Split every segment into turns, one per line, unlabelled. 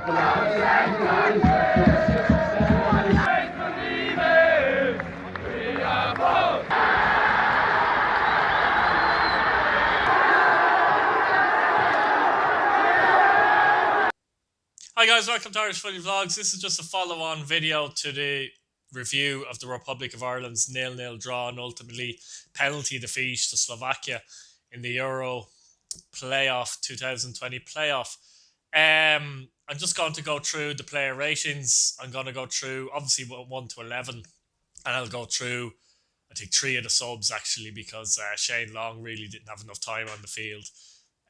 Hi guys, welcome to Irish Footy Vlogs. This is just a follow-on video to the review of the Republic of Ireland's 0-0 draw and ultimately penalty defeat to Slovakia in the Euro playoff 2020 playoff. I'm just going to go through the player ratings. I'm going to go through obviously 1 to 11, and I'll go through I think 3 of the subs actually because Shane Long really didn't have enough time on the field.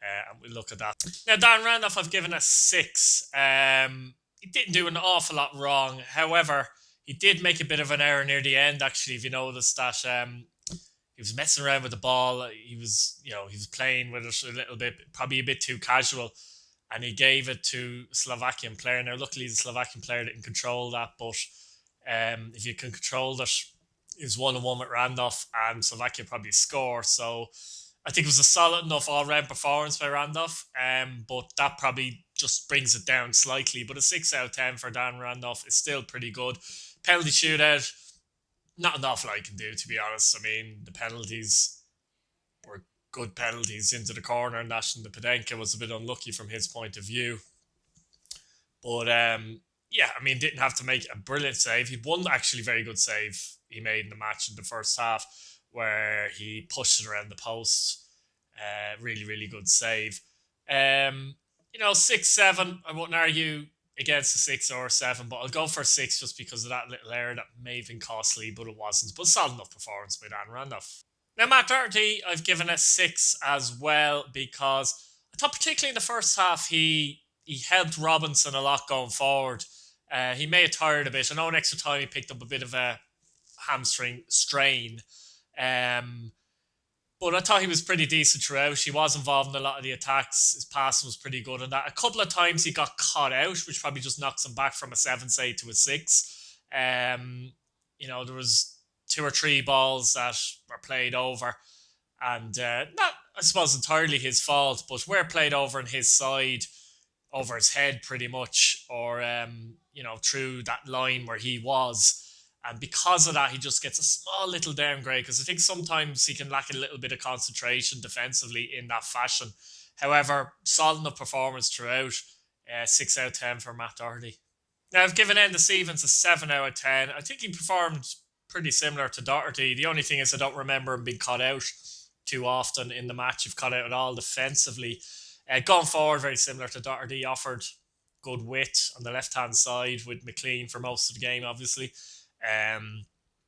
And we'll look at that. Now, Darren Randolph, I've given a 6. He didn't do an awful lot wrong. However, he did make a bit of an error near the end, actually, if you notice that he was messing around with the ball. He was playing with it a little bit, probably a bit too casual, and he gave it to a Slovakian player. Now, luckily, the Slovakian player didn't control that, but if you can control that, it was 1-1 with Randolph, and Slovakia probably score. So I think it was a solid enough all-round performance by Randolph, but that probably just brings it down slightly. But a 6 out of 10 for Dan Randolph is still pretty good. Penalty shootout, not an awful lot I can do, to be honest. I mean, the penalties were good penalties into the corner, and that, and the Podenka was a bit unlucky from his point of view. But, yeah, I mean, didn't have to make a brilliant save. He won actually very good save he made in the match in the first half, where he pushed it around the post. Really, really good save. 6-7, I wouldn't argue against a 6 or a 7, but I'll go for a 6 just because of that little error that may have been costly, but it wasn't. But solid enough performance by Dan Randolph. Now, Mccarthy, I've given a 6 as well because I thought particularly in the first half he helped Robinson a lot going forward. He may have tired a bit. I know in extra time he picked up a bit of a hamstring strain. But I thought he was pretty decent throughout. He was involved in a lot of the attacks. His passing was pretty good on that. A couple of times he got caught out, which probably just knocks him back from a 7, say, to a 6. There was 2 or 3 balls that were played over, and not, I suppose, entirely his fault, but were played over on his side, over his head pretty much, or through that line where he was. And because of that, he just gets a small little downgrade because I think sometimes he can lack a little bit of concentration defensively in that fashion. However, solid enough performance throughout. 6 out of 10 for Matt Doherty. Now, I've given Enda Stevens a 7 out of 10. I think he performed pretty similar to Doherty. The only thing is I don't remember him being caught out too often in the match, if caught out at all defensively. Going forward, very similar to Doherty. He offered good width on the left-hand side with Mclean for most of the game, obviously.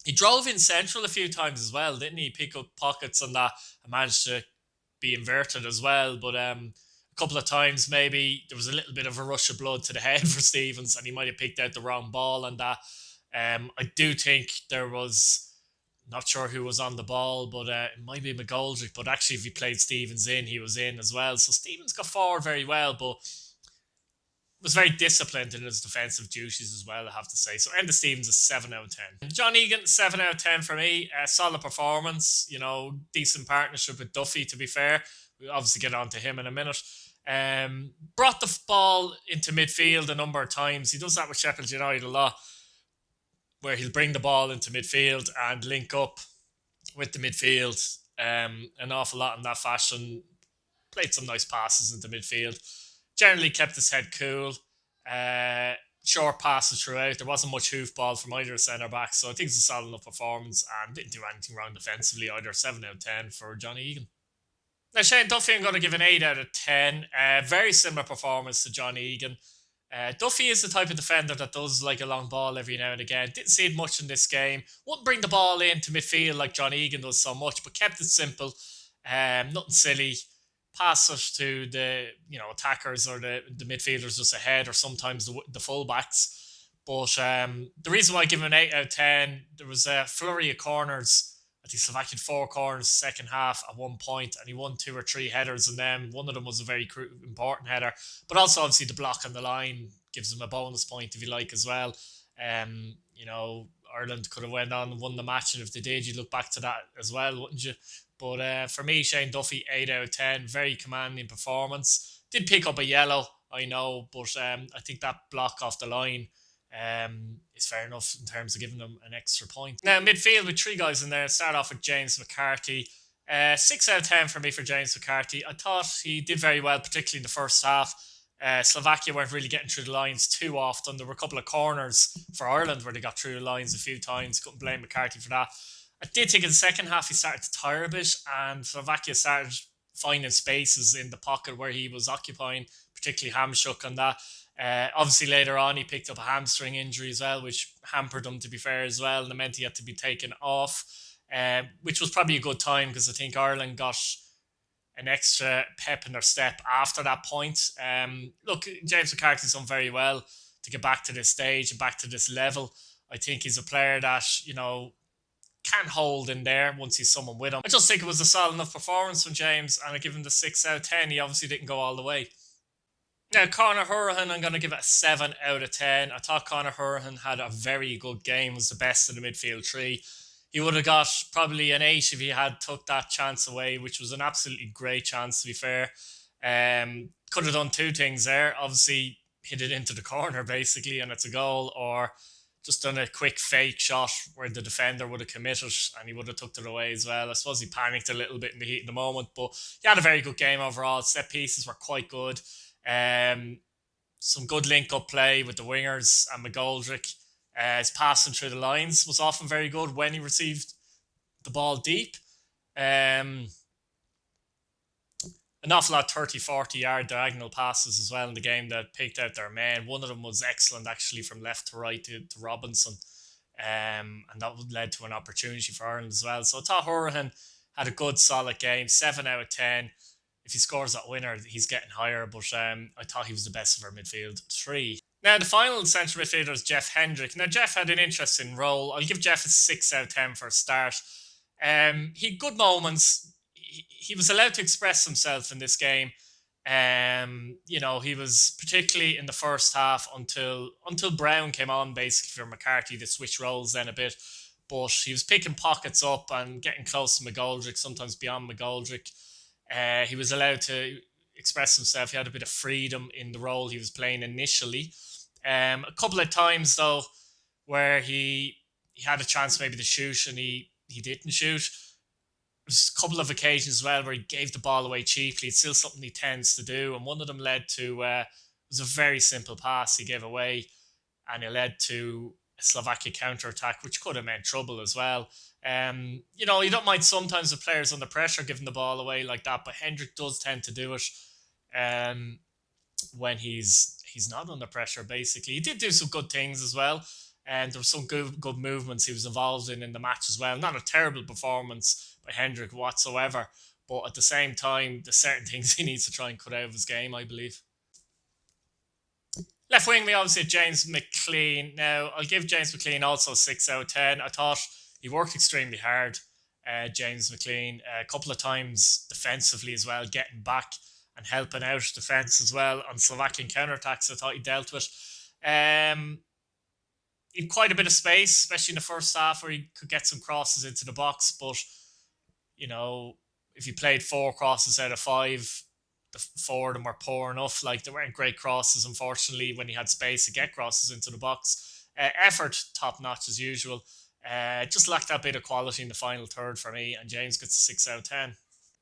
He drove in central a few times as well, didn't he? Pick up pockets on that and managed to be inverted as well. But a couple of times maybe there was a little bit of a rush of blood to the head for Stevens, and he might have picked out the wrong ball on that. I do think there was, not sure who was on the ball, but it might be Mcgoldrick. But actually, if he played Stevens in, he was in as well. So Stevens got forward very well, but was very disciplined in his defensive duties as well, I have to say. So Enda Stevens is 7 out of 10. John Egan, 7 out of 10 for me. Solid performance, decent partnership with Duffy, to be fair. We'll obviously get on to him in a minute. Brought the ball into midfield a number of times. He does that with Sheffield United a lot, where he'll bring the ball into midfield and link up with the midfield an awful lot in that fashion. Played some nice passes into midfield. Generally kept his head cool. Short passes throughout. There wasn't much hoofball from either centre-backs, so I think it's a solid enough performance and didn't do anything wrong defensively either. 7 out of 10 for Johnny Egan. Now, Shane Duffy, I'm going to give an 8 out of 10. Very similar performance to Johnny Egan. Duffy is the type of defender that does like a long ball every now and again. Didn't see it much in this game. Wouldn't bring the ball into midfield like Johnny Egan does so much, but kept it simple. Nothing silly. Pass it to the attackers or the midfielders just ahead, or sometimes the fullbacks. But the reason why I give him an 8 out of 10, there was a flurry of corners. I think Slovakia had 4 corners second half at one point, and he won 2 or 3 headers in them. One of them was a very important header, but also obviously the block on the line gives him a bonus point if you like as well. Ireland could have went on and won the match, and if they did, you'd look back to that as well, wouldn't you? But for me, Shane Duffy, 8 out of 10. Very commanding performance. Did pick up a yellow I know, but I think that block off the line is fair enough in terms of giving them an extra point. Now, midfield with three guys in there. Start off with James Mccarthy. 6 out of 10 for me for James McCarthy. I thought he did very well, particularly in the first half. Slovakia weren't really getting through the lines too often. There were a couple of corners for Ireland where they got through the lines a few times. Couldn't blame McCarthy for that. I did think in the second half he started to tire a bit, and Slovakia started finding spaces in the pocket where he was occupying, particularly Hamshook on that. Obviously later on he picked up a hamstring injury as well, which hampered him, to be fair, as well, and it meant he had to be taken off, which was probably a good time because I think Ireland got an extra pep in their step after that point. Look, James McCarthy's done very well to get back to this stage and back to this level. I think he's a player that, can hold in there once he's someone with him. I just think it was a solid enough performance from James, and I give him the 6 out of 10. He obviously didn't go all the way. Now, Conor Horahan, I'm going to give it a 7 out of 10. I thought Conor Horahan had a very good game, was the best in the midfield three. He would have got probably an 8 if he had took that chance away, which was an absolutely great chance, to be fair. Could have done two things there. Obviously, hit it into the corner, basically, and it's a goal, or just done a quick fake shot where the defender would have committed and he would have tucked it away as well. I suppose he panicked a little bit in the heat of the moment, but he had a very good game overall. Set pieces were quite good. Some good link-up play with the wingers and Mcgoldrick. His passing through the lines was often very good when he received the ball deep. An awful lot of 30, 40 yard diagonal passes as well in the game that picked out their men. One of them was excellent, actually, from left to right to Robinson. And that led to an opportunity for Ireland as well. So I thought Horahan had a good, solid game. 7 out of 10. If he scores that winner, he's getting higher. But I thought he was the best of our midfield three. Now, the final central midfielder is Jeff Hendrick. Now, Jeff had an interesting role. I'll give Jeff a 6 out of 10 for a start. He had good moments. He was allowed to express himself in this game. He was particularly in the first half until Brown came on, basically, for McCarthy to switch roles then a bit. But he was picking pockets up and getting close to Mcgoldrick, sometimes beyond Mcgoldrick. He was allowed to express himself. He had a bit of freedom in the role he was playing initially. A couple of times, though, where he had a chance maybe to shoot and he didn't shoot. There's a couple of occasions as well where he gave the ball away cheaply. It's still something he tends to do, and one of them led to it was a very simple pass he gave away, and it led to a Slovakia counter-attack, which could have meant trouble as well. You don't mind sometimes with players under pressure giving the ball away like that, but Hendrick does tend to do it when he's not under pressure, basically. He did do some good things as well, and there were some good movements he was involved in the match as well. Not a terrible performance by Hendrick whatsoever, but at the same time, there's certain things he needs to try and cut out of his game, I believe. Left wing, we obviously had James Mclean. Now, I'll give James Mclean also 6 out of 10. I thought he worked extremely hard, James Mclean, a couple of times defensively as well, getting back and helping out defence as well on Slovakian counterattacks. I thought he dealt with. He had quite a bit of space, especially in the first half, where he could get some crosses into the box, but if he played 4 crosses out of 5, the 4 of them were poor enough. Like, they weren't great crosses, unfortunately, when he had space to get crosses into the box. Effort, top notch as usual. Just lacked that bit of quality in the final third for me, and James gets a 6 out of 10.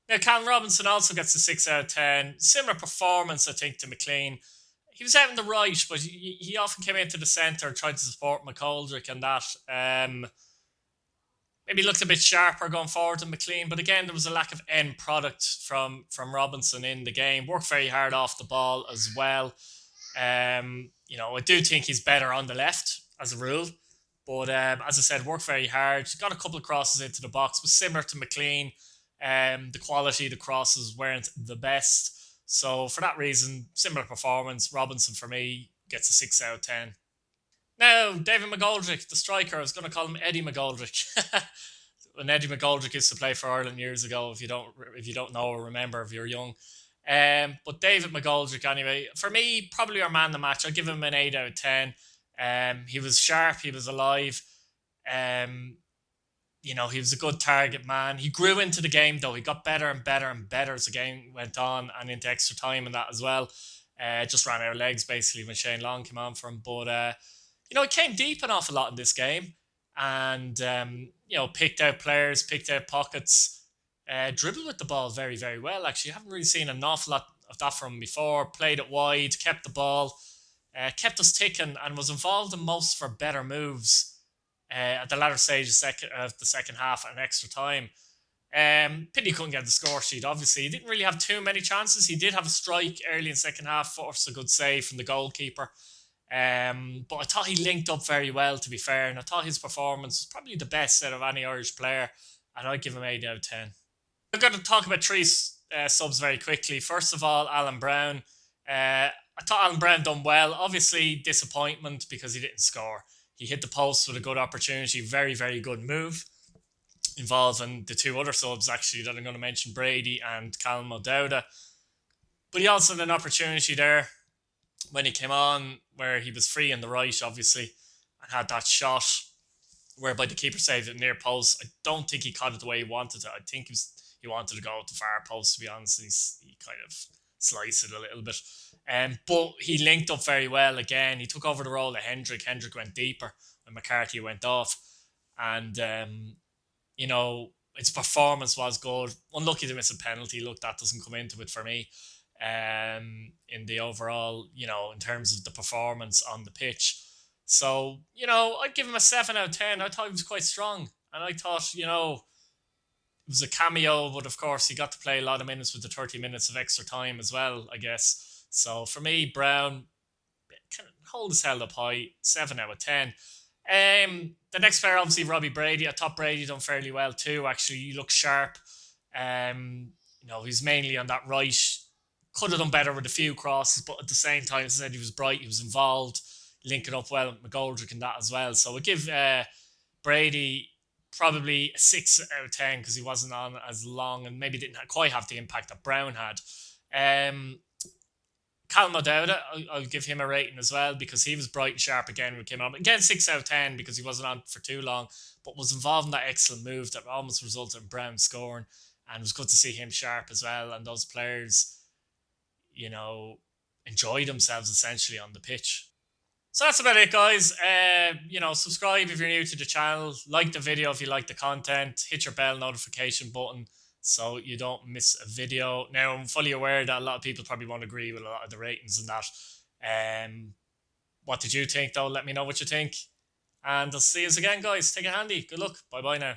Now, Callum Robinson also gets a 6 out of 10. Similar performance, I think, to Mclean. He was out on the right, but he often came into the centre, tried to support Mcgoldrick and that. Maybe looked a bit sharper going forward than Mclean, but again, there was a lack of end product from Robinson in the game. Worked very hard off the ball as well. I do think he's better on the left as a rule, but as I said, worked very hard. Got a couple of crosses into the box, but similar to Mclean, the quality of the crosses weren't the best. So for that reason, similar performance. Robinson for me gets a 6 out of 10. Now, David Mcgoldrick, the striker, I was going to call him Eddie Mcgoldrick. When Eddie Mcgoldrick used to play for Ireland years ago, if you don't know or remember, if you're young. But David Mcgoldrick, anyway, for me, probably our man of the match. I'll give him an 8 out of 10. He was sharp, he was alive. He was a good target man. He grew into the game, though. He got better and better and better as the game went on and into extra time and that as well. Just ran out of legs basically when Shane Long came on for him. But it came deep an awful lot in this game, and picked out players, picked out pockets, dribbled with the ball very, very well. Actually, I haven't really seen an awful lot of that from him before. Played it wide, kept the ball, kept us ticking, and was involved in most for better moves at the latter stage of the second half and extra time. Pity he couldn't get the score sheet. Obviously, he didn't really have too many chances. He did have a strike early in second half, forced a good save from the goalkeeper. But I thought he linked up very well, to be fair, and I thought his performance was probably the best out of any Irish player, and I'd give him 8 out of 10. I'm going to talk about 3 subs very quickly. First of all, Alan Brown. I thought Alan Brown done well. Obviously, disappointment because he didn't score. He hit the post with a good opportunity. Very, very good move involving the 2 other subs, actually, that I'm going to mention, Brady and Callum O'Dowda. But he also had an opportunity there when he came on where he was free in the right, obviously, and had that shot whereby the keeper saved it near post. I don't think he caught it the way he wanted to. I think he wanted to go at the far post, to be honest. He kind of sliced it a little bit. But he linked up very well again. He took over the role of Hendrick. Hendrick went deeper when Mccarthy went off. And, its performance was good. Unlucky to miss a penalty. Look, that doesn't come into it for me. In the overall, in terms of the performance on the pitch. So, I'd give him a 7 out of 10. I thought he was quite strong. And I thought, it was a cameo, but of course he got to play a lot of minutes with the 30 minutes of extra time as well, I guess. So for me, Brown, can hold his held up high, 7 out of 10. The next player, obviously, Robbie Brady. I thought Brady done fairly well too, actually. He looked sharp. He's mainly on that right. Could have done better with a few crosses, but at the same time, as I said, he was bright, he was involved, linking up well with Mcgoldrick and that as well. So we'll give Brady probably a 6 out of 10 because he wasn't on as long and maybe didn't quite have the impact that Brown had. Callum O'Dowda, I'll give him a rating as well because he was bright and sharp again when he came on. Again, 6 out of 10 because he wasn't on for too long, but was involved in that excellent move that almost resulted in Brown scoring. And it was good to see him sharp as well. And those players, enjoy themselves essentially on the pitch. So that's about it, guys. Subscribe if you're new to the channel. Like the video if you like the content. Hit your bell notification button so you don't miss a video. Now, I'm fully aware that a lot of people probably won't agree with a lot of the ratings and that. What did you think, though? Let me know what you think. And I'll see you again, guys. Take it handy. Good luck. Bye-bye now.